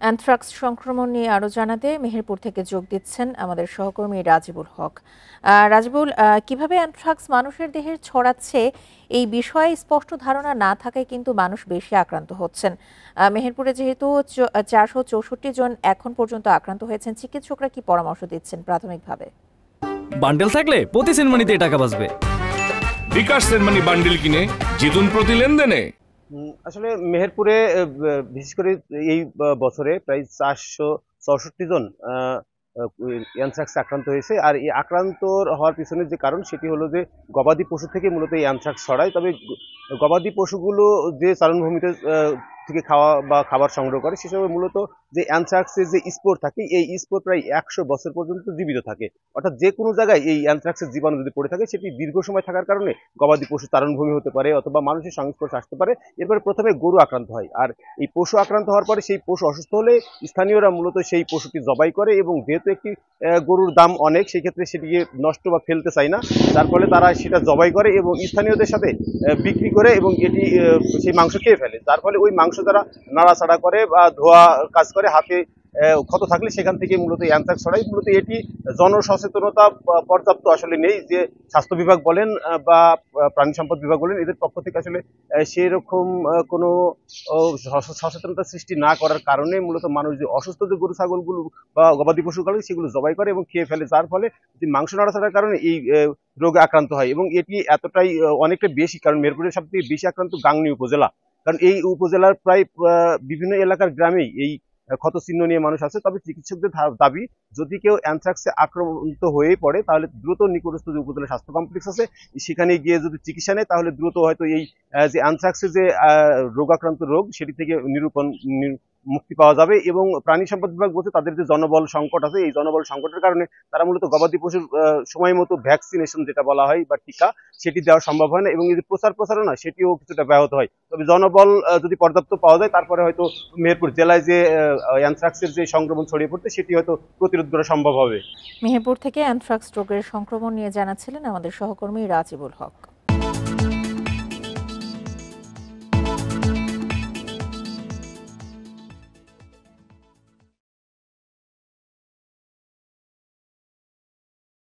Anthrax সংক্রমণ নিয়ে আরো জানাতে মেহেরপুর থেকে যোগ দিচ্ছেন আমাদের সহকর্মী রাজিবুল হক। রাজিবুল, কিভাবে অ্যানথ্রাক্স মানুষের দেহে ছড়াচ্ছে এই বিষয়ে স্পষ্ট ধারণা না থাকায় কিন্তু মানুষ বেশি আক্রান্ত হচ্ছেন। মেহেরপুরে যেহেতু 464 জন এখন পর্যন্ত আক্রান্ত হয়েছেন, চিকিৎসকরা কি পরামর্শ দিচ্ছেন প্রাথমিকভাবে? বান্ডেল থাকলে প্রতি সেনমানিতে টাকা বাঁচবে। বিকাশ সেনমানি বান্ডেল কিনে জিতুন প্রতি লেনদেনে। আসলে মেহেরপুরে বিশেষ করে এই বছরে প্রায় 464 জন অ্যানথ্রাক্স আক্রান্ত হয়েছে। আর এই আক্রান্ত হওয়ার পিছনে যে কারণ সেটি হলো যে গবাদি পশু থেকে মূলত এই অ্যানথ্রাক্স ছড়ায়। তবে গবাদি পশুগুলো যে চারণভূমিতে থেকে খাওয়া বা খাবার সংগ্রহ করে সেসব মূলত যে অ্যানথ্রাক্সের যে স্পোর থাকে এই স্পোর প্রায় 100 বছর পর্যন্ত জীবিত থাকে। অর্থাৎ যে কোনো জায়গায় এই অ্যানথ্রাক্সের জীবাণু যদি পড়ে থাকে সেটি দীর্ঘ সময় থাকার কারণে গবাদি পশু চারণভূমি হতে পারে অথবা মানুষের সংস্পর্শে আসতে পারে। এরপরে প্রথমে গরু আক্রান্ত হয়, আর এই পশু আক্রান্ত হওয়ার পরে সেই পশু অসুস্থ হলে স্থানীয়রা মূলত সেই পশুটি জবাই করে, এবং যেহেতু একটি গরুর দাম অনেক সেই ক্ষেত্রে সেটিকে নষ্ট বা ফেলতে চায় না, যার ফলে তারা সেটা জবাই করে এবং স্থানীয়দের সাথে বিক্রি করে এবং এটি সেই মাংস খেয়ে ফেলে। যার ফলে ওই মাংস যারা নাড়াচাড়া করে বা ধোয়া কাজ করে, হাতে ক্ষত থাকলে সেখান থেকে মূলত অ্যানথ্রাক্স ছড়ায়। মূলত এটি জনসচেতনতা পর্যাপ্ত আসলে নেই, যে স্বাস্থ্য বিভাগ বলেন বা প্রাণী সম্পদ বিভাগ বলেন এদের পক্ষ থেকে আসলে সেই রকম কোনো সচেতনতা সৃষ্টি না করার কারণে মূলত মানুষ যে অসুস্থ যে গরু ছাগলগুলো বা গবাদি পশুগুলো সেগুলো জবাই করে এবং খেয়ে ফেলে, যার ফলে যে মাংস নাড়াচাড়ার কারণে এই রোগে আক্রান্ত হয়। এবং এটি এতটাই অনেকটা বেশি, কারণ মেহেরপুরের সবথেকে বেশি আক্রান্ত গাংনী উপজেলা, কারণ এই উপজেলার প্রায় বিভিন্ন এলাকার গ্রামেই এই ক্ষত চিহ্ন নিয়ে মানুষ আছে। তবে চিকিৎসকদের দাবি, যদি কেউ অ্যানথ্রাক্সে আক্রান্ত হয়ে পড়ে তাহলে দ্রুত নিকটস্থ যে উপজেলা স্বাস্থ্য কমপ্লেক্স আছে সেখানে গিয়ে যদি চিকিৎসা নেয় তাহলে দ্রুত হয়তো এই যে অ্যানথ্রাক্সের যে রোগাক্রান্ত রোগ সেটি থেকে মুক্তি পাওয়া যাবে। এবং প্রাণী সম্পদ বিভাগ বলছে তাদের যে জনবল সংকট আছে এই জনবল সংকটের কারণে তারা মূলত গবাদি পশুর সময় মতো ভ্যাকসিনেশন যেটা বলা হয় বা টিকা সেটি দেওয়া সম্ভব হয় না, এবং এই যে প্রচারণা সেটিও কিছুটা ব্যাহত হয়। তবে জনবল যদি পর্যাপ্ত পাওয়া যায় তারপরে হয়তো মেহেরপুর জেলায় যে অ্যানথ্রাক্সের যে সংক্রমণ ছড়িয়ে পড়তে সেটি হয়তো প্রতিরোধ করা সম্ভব হবে। মেহেরপুর থেকে অ্যানথ্রাক্স রোগের সংক্রমণ নিয়ে জানাচ্ছিলেন আমাদের সহকর্মী রাজিবুল হক।